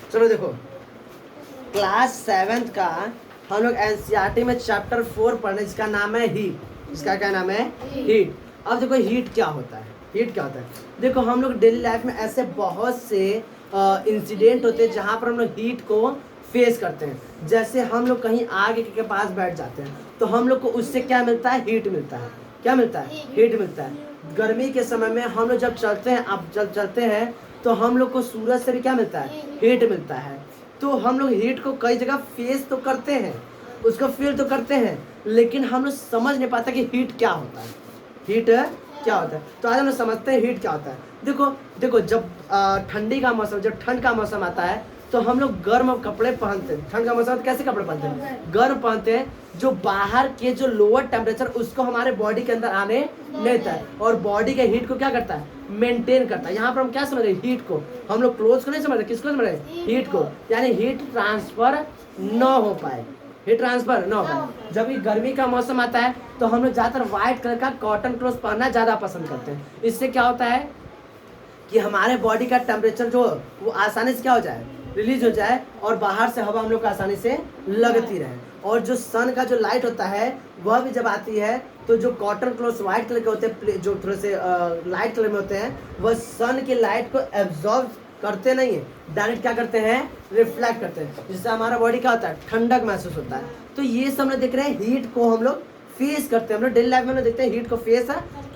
चलो देखो, class 7th का हम लोग एनसीईआरटी में चैप्टर 4 पढ़ने, जिसका नाम है हीट। इसका क्या नाम है? हीट। अब देखो हीट क्या होता है। हीट क्या होता है? देखो हम लोग डेली लाइफ में ऐसे बहुत से इंसिडेंट होते हैं जहाँ पर हम लोग हीट को फेस करते हैं। जैसे हम लोग कहीं आग के पास बैठ जाते हैं तो हम लोग को उससे क्या मिलता है? हीट मिलता है। क्या मिलता है? हीट मिलता है। गर्मी के समय में हम लोग जब चलते हैं, अब जब चलते हैं तो हम लोग को सूरज से भी क्या मिलता है? हीट मिलता है। तो हम लोग हीट को कई जगह फेस तो करते हैं, उसको फील तो करते हैं, लेकिन हम लोग समझ नहीं पाते कि हीट क्या होता है। हीट क्या होता है? तो आज हम लोग समझते हैं हीट क्या होता है। देखो देखो, जब ठंडी का मौसम, जब ठंड का मौसम आता है तो हम लोग गर्म कपड़े पहनते हैं। ठंड का मौसम तो कैसे कपड़े पहनते हैं? गर्म पहनते हैं, जो बाहर के जो लोअर टेम्परेचर उसको हमारे बॉडी के अंदर आने नहीं देता है, और बॉडी के हीट को क्या करता है? मेंटेन करता है। यहाँ पर हम क्या समझ रहे हैं? हीट को। हम लोग क्लोज को नहीं समझ रहे, किसको समझ रहे हैं? हीट को। यानी हीट ट्रांसफर न हो पाए, हीट ट्रांसफर न हो पाए। जब ये गर्मी का मौसम आता है तो हम लोग ज़्यादातर व्हाइट कलर का कॉटन क्लोथ पहनना ज़्यादा पसंद करते हैं। इससे क्या होता है कि हमारे बॉडी का टेम्परेचर जो वो आसानी से क्या हो जाए? रिलीज हो जाए, और बाहर से हवा हम लोग को आसानी से लगती रहे। और जो सन का जो लाइट होता है वह भी जब आती है तो जो कॉटन क्लोथ व्हाइट कलर के होते हैं, जो थोड़े से लाइट कलर में होते हैं, वह सन की लाइट को एब्जॉर्ब करते नहीं है, डायरेक्ट क्या करते हैं? रिफ्लेक्ट करते हैं, जिससे हमारा बॉडी क्या होता है? ठंडक महसूस होता है। तो ये सब लोग देख रहे हैं, हीट को हम लोग फेस करते हैं। हम लोग डेली लाइफ में लोग देखते हैं हीट को फेस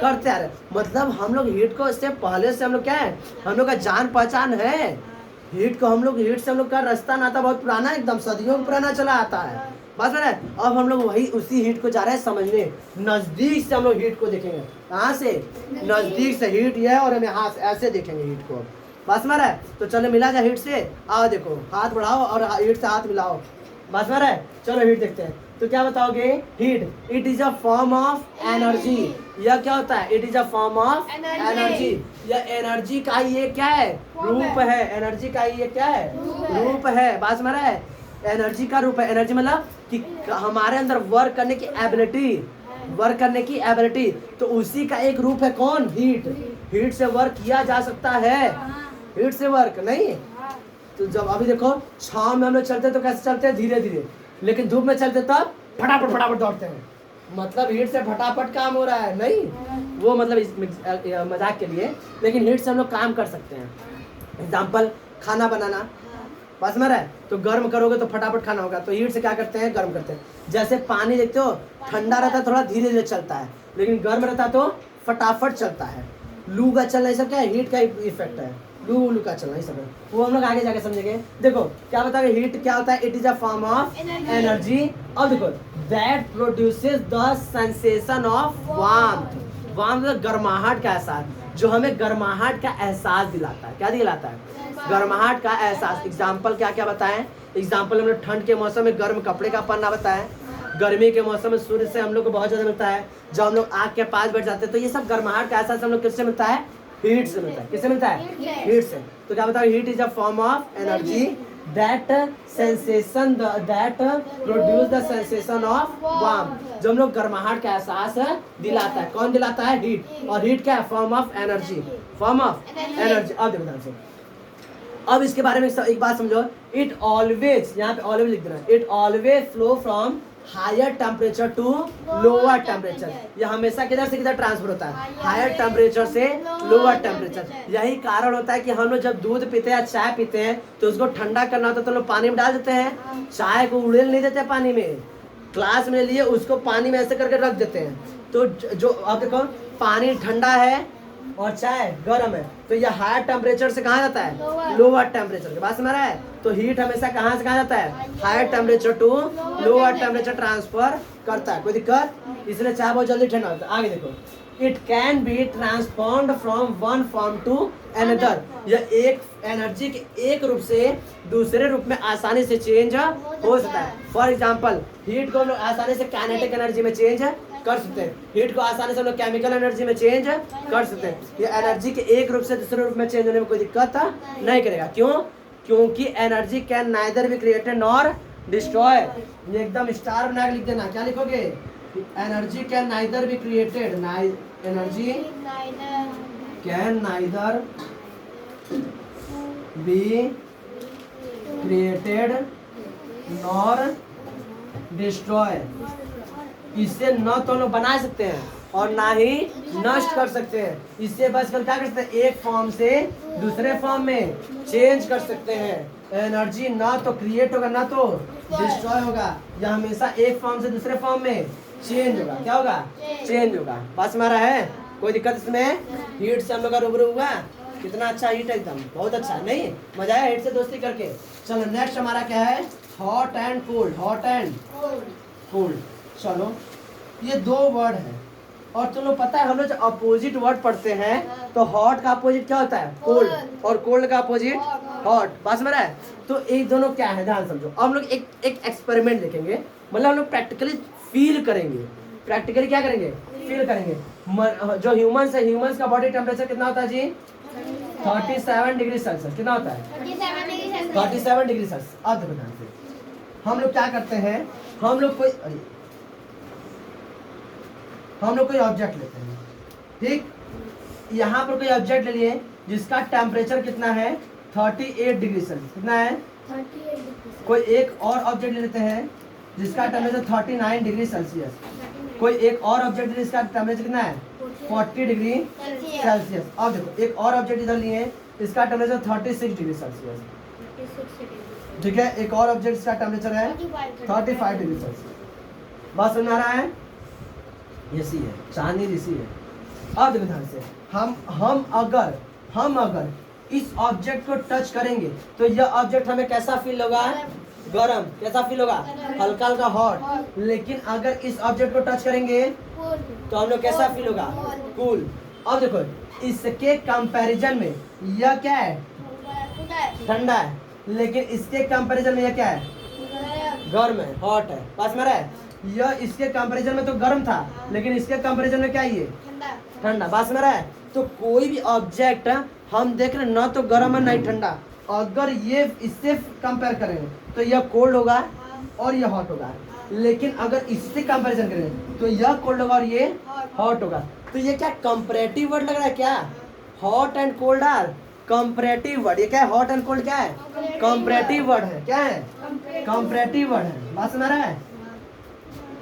करते आ रहे हैं। मतलब हम लोग हीट को इससे पहले से हम लोग क्या है? हम लोग का जान पहचान है। हीट को हम लोग, हीट से हम लोग का रास्ता नाता बहुत पुराना, एकदम सदियों पुराना चला आता है। बस है। अब हम लोग वही उसी हीट को जा रहे हैं समझने। नजदीक से हम लोग हीट को देखेंगे। कहाँ से? नजदीक से हीट ये है, और हम यहाँ से ऐसे देखेंगे हीट को। बस में है। तो चलो मिला जाए हीट से। आओ देखो, हाथ बढ़ाओ और हीट से हाथ मिलाओ। बस में है। चलो हीट देखते हैं। तो क्या बताओगे? Heat, it is a form of energy. यह क्या होता है? It is a form of energy. यह एनर्जी का ये क्या है? रूप है। एनर्जी का ये क्या है? रूप है। बात समझ रहा है? एनर्जी का रूप है। एनर्जी मतलब कि हमारे अंदर वर्क करने की एबिलिटी, वर्क करने की एबिलिटी। तो उसी का एक रूप है कौन? हीट। हीट से वर्क किया जा सकता है। हीट से वर्क नहीं। तो जब अभी देखो छांव में हम लोग चलते तो कैसे चलते हैं? धीरे धीरे। लेकिन धूप में चलते तब फटाफट फटाफट दौड़ते हैं। मतलब हीट से फटाफट काम हो रहा है नहीं, वो मतलब मजाक के लिए। लेकिन हीट से हम लोग काम कर सकते हैं। एग्जाम्पल, खाना बनाना। बस में है। तो गर्म करोगे तो फटाफट खाना होगा। तो हीट से क्या करते हैं? गर्म करते हैं। जैसे पानी देखते हो, ठंडा रहता है थोड़ा धीरे धीरे चलता है, लेकिन गर्म रहता तो फटाफट चलता है। लू का चलना ये सब क्या है? हीट का इफेक्ट है। लू का चलना ये सब है, वो हम लोग आगे जाके समझेंगे। देखो क्या बताओगे? हीट क्या होता है? It is a form of energy. अब देखो, that produces the sensation of warmth. Warmth मतलब गर्माहट का एहसास, जो हमें गर्माहट का एहसास दिलाता है। क्या दिलाता है? गर्माहट का एहसास। एग्जाम्पल क्या क्या बताएं? एग्जाम्पल हम लोग ठंड के मौसम में गर्म कपड़े का पहनना बताएं। गर्मी के मौसम में सूर्य से हम लोग को बहुत ज़्यादा मिलता है। जब हम लोग आग के पास बैठ जाते हैं तो ये सब गर्माहट का एहसास हम लोग किससे मिलता है? हीट से मिलता है। किससे मिलता है? हीट से। तो क्या बताओ? Heat is a form of energy that sensation that produce the sensation of warm. जो हम लोग गर्माहट का एहसास दिलाता है। कौन दिलाता है? हीट। और हीट क्या है? Form of energy. Form of energy. अब देखो ध्यान से, अब इसके बारे में एक बात समझो। इट ऑलवेज, यहाँ पे ऑलवेज लिख देना, it always flow from higher temperature to lower temperature. यह हमेशा किधर से किधर ट्रांसफर होता है? हायर टेम्परेचर से लोअर टेम्परेचर। यही कारण होता है कि हम लोग जब दूध पीते हैं, चाय पीते हैं, तो उसको ठंडा करना होता है तो लोग पानी में डाल देते हैं। चाय को उड़ेल नहीं देते पानी में, ग्लास में लिए उसको पानी में ऐसे करके रख देते हैं। तो जो अब देखो, पानी ठंडा है और चाय गर्म है, तो ये हायर टेम्परेचर से कहाँ जाता है? लोअर टेम्परेचर के पास में रहा है। तो हीट हमेशा कहाँ से कहाँ जाता है? Higher temperature to lower temperature transfer करता है। कोई दिक्कत? इसलिए चाय बहुत जल्दी ठंडा होता है। आगे देखो, it can be transformed from one form to another. यह एक एनर्जी के एक रूप से दूसरे रूप में आसानी से चेंज हो सकता है। फॉर एग्जाम्पल, हीट को हम लोग आसानी से काइनेटिक एनर्जी में चेंज कर सकते हैं। हीट को आसानी से हम लोग केमिकल एनर्जी में चेंज कर सकते हैं। ये एनर्जी के एक रूप से दूसरे रूप में चेंज होने में कोई दिक्कत नहीं करेगा। क्यों? क्योंकि energy can neither be created nor destroy. ये एकदम स्टार बना के लिख देना। क्या लिखोगे? Energy can neither be created, energy can neither be created nor destroy. इससे न तो हम लोग बना सकते हैं और ना ही नष्ट कर सकते हैं। इससे बचकर क्या कर सकते हैं, एक फॉर्म से दूसरे फॉर्म में चेंज कर सकते हैं। एनर्जी ना तो क्रिएट होगा ना तो डिस्ट्रॉय होगा, यह हमेशा एक फॉर्म से दूसरे फॉर्म में चेंज होगा। क्या होगा, चेंज होगा। बस हमारा है, कोई दिक्कत इसमें? हीट से हम लोग का रूबरू हुआ, कितना अच्छा हीट है, एकदम बहुत अच्छा, नहीं मजा आया हीट से दोस्ती करके। चलो नेक्स्ट हमारा क्या है, hot and cold. Hot and cold. चलो ये दो वर्ड है और तुम लोग पता है हम लोग जो अपोजिट वर्ड पढ़ते हैं तो हॉट का अपोजिट क्या होता है, कोल्ड, और कोल्ड का अपोजिट हॉट। बात समझ रहा है? तो ये दोनों क्या है, ध्यान समझो। अब हम लोग एक एक्सपेरिमेंट देखेंगे, मतलब हम लोग प्रैक्टिकली फील करेंगे। प्रैक्टिकली क्या करेंगे, फील करेंगे। जो ह्यूमंस है, ह्यूमंस का बॉडी टेम्परेचर कितना होता है जी, 37 डिग्री सेल्सियस। कितना होता है, 37 डिग्री सेल्सियस। अब देखो ध्यान से, हम लोग क्या करते हैं, हम लोग कोई ऑब्जेक्ट लेते हैं, ठीक। यहाँ पर कोई ऑब्जेक्ट ले लिए जिसका टेम्परेचर कितना है, 38 डिग्री सेल्सियस। कितना है, 38। कोई एक और ऑब्जेक्ट ले लेते हैं जिसका टेम्परेचर 39 डिग्री सेल्सियस। कोई एक और ऑब्जेक्ट जिसका टेम्परेचर कितना है, 40 डिग्री सेल्सियस। अब देखो एक और ऑब्जेक्ट इधर लिए, इसका टेम्परेचर 36 डिग्री सेल्सियस, ठीक है। एक और ऑब्जेक्ट का टेम्परेचर है 35 डिग्री सेल्सियस। बात समझ आ रहा है? ये सी है, चांदी ऋषि है। अब देखो ध्यान से, हम अगर इस ऑब्जेक्ट को टच करेंगे तो यह ऑब्जेक्ट हमें कैसा फील होगा, गरम। कैसा फील होगा, हल्का हल्का हॉट। लेकिन अगर इस ऑब्जेक्ट को टच करेंगे तो हम लोग कैसा फील होगा, कूल। अब देखो इसके कंपैरिजन में यह क्या है, ठंडा है, लेकिन इसके कंपैरिजन में यह क्या है, गर्म है, हॉट है। पास में रहा है, यह इसके कंपैरिजन में तो गर्म था, लेकिन इसके कंपैरिजन में क्या है, ये ठंडा। बात में रहा है? तो कोई भी ऑब्जेक्ट हम देख रहे हैं ना तो गर्म है ना ही ठंडा, अगर ये इससे कंपेयर करें तो यह कोल्ड होगा और यह हॉट होगा। लेकिन अगर इससे कंपैरिजन करें तो यह कोल्ड होगा और ये हॉट होगा। तो ये क्या कंपैरेटिव वर्ड लग रहा है क्या, hot and cold are comparative word. ये क्या है, हॉट एंड कोल्ड क्या है, कंपैरेटिव वर्ड है। क्या है, कंपैरेटिव वर्ड है। बात समझ रहा है?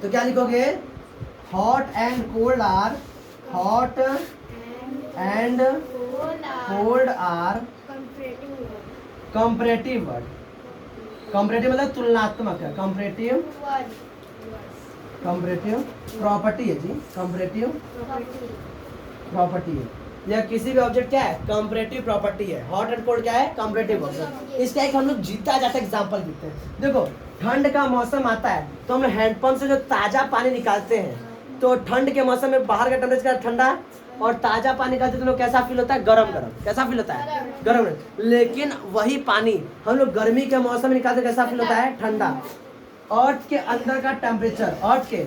तो क्या लिखोगे, hot and cold are, hot and cold are comparative word. Comparative मतलब तुलनात्मक है, कंपैरेटिव प्रॉपर्टी है जी, कंपैरेटिव प्रॉपर्टी है। या किसी भी ऑब्जेक्ट क्या है, कंपैरेटिव प्रॉपर्टी है। हॉट एंड कोल्ड क्या है, कंपैरेटिव वर्ड। इसका एक हम लोग जीता जाता एग्जांपल देते हैं। देखो ठंड का मौसम आता है तो हम हैंडपंप से जो ताजा पानी निकालते हैं, तो ठंड के मौसम में बाहर का टेम्परेचर ठंडा और ताजा पानी निकालते तो लोग कैसा फील होता है, गरम गरम। कैसा फील होता है, गरम। लेकिन वही पानी हम लोग गर्मी के मौसम में निकालते कैसा फील होता है, ठंडा। अर्थ के अंदर का टेम्परेचर, अर्थ के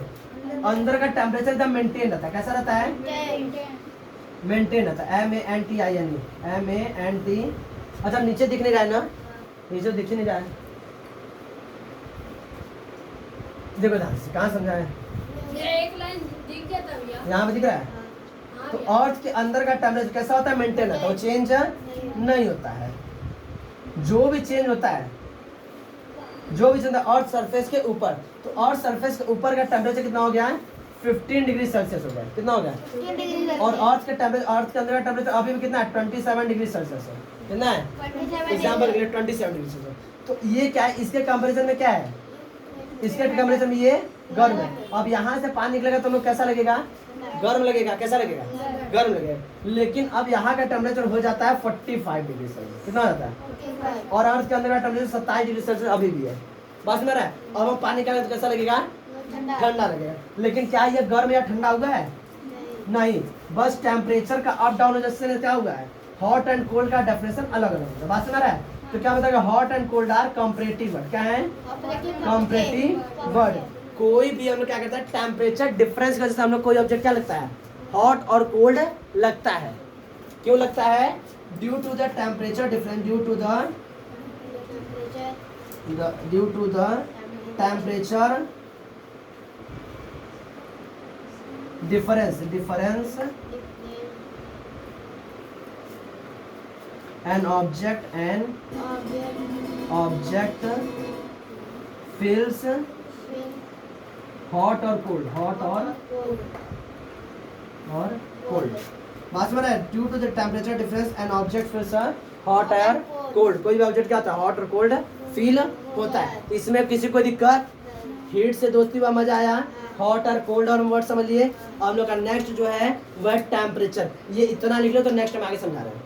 अंदर का टेम्परेचर एकदम मेंटेन रहता है। कैसा रहता है, मेंटेन रहता है। MENTINE, MENT। अच्छा नीचे दिख नहीं रहा है ना, नीचे दिख नहीं रहा है, देखो ध्यान से, कहाँ समझा है, एक लाइन दिख गया था भैया, यहाँ पे दिख रहा है। तो अर्थ के अंदर का टेम्परेचर कैसा होता है, मेंटेन रहता है, वो चेंज नहीं होता है। जो भी चेंज होता है, अर्थ सरफेस के ऊपर, तो अर्थ सरफेस के ऊपर का टेम्परेचर कितना हो गया है, 15 डिग्री सेल्सियस हो गया। कितना हो गया, और अर्थ के अंदर का टेम्परेचर अभी भी कितना है, 27 डिग्री सेल्सियस है। कितना है, एग्जाम्पल के लिए 27 डिग्री सेल्सियस। तो ये क्या है, इसके कंपेरिजन में क्या है, इसके कंपेरिजन में ये गर्म है। अब यहाँ से पानी निकलेगा तो लोग कैसा लगेगा, गर्म लगेगा। कैसा लगेगा, गर्म लगेगा। लेकिन अब यहाँ का टेम्परेचर हो जाता है 45 डिग्री सेल्सियस। कितना हो जाता है, और अर्थ के अंदर का टेम्परेचर 27 डिग्री सेल्सियस अभी भी है। बस में रहा है। अब हम पानी निकालें तो कैसा लगेगा, ठंडा लगेगा। लेकिन क्या ये गर्म या ठंडा हुआ है, नहीं, बस टेम्परेचर का अप डाउन हो से क्या हुआ है, हॉट एंड कोल्ड का डेफिनेशन अलग अलग होता है। बात समझ रहा है? तो क्या बताएगा, hot and cold are comparative word. क्या है, कंपैरेटिव वर्ड। कोई भी हम लोग क्या करता है, टेम्परेचर डिफरेंस की वजह से हम लोग कोई ऑब्जेक्ट क्या लगता है, हॉट और कोल्ड लगता है। क्यों लगता है, due to the temperature difference, due to the temperature difference an object feels hot और कोल्ड, कोल्ड। बात समझ रहे हैं? Due to the temperature difference an object feels hot और कोल्ड। कोई भी ऑब्जेक्ट क्या होता है, हॉट और कोल्ड फील होता है। इसमें किसी को दिक्कत? हीट से दोस्ती हुआ मजा आया। हॉट और कोल्ड और वर्ड समझ लिए। अब हम लोग का नेक्स्ट जो है वह टेम्परेचर। ये इतना लिख लो तो नेक्स्ट हम आगे समझा रहे हैं।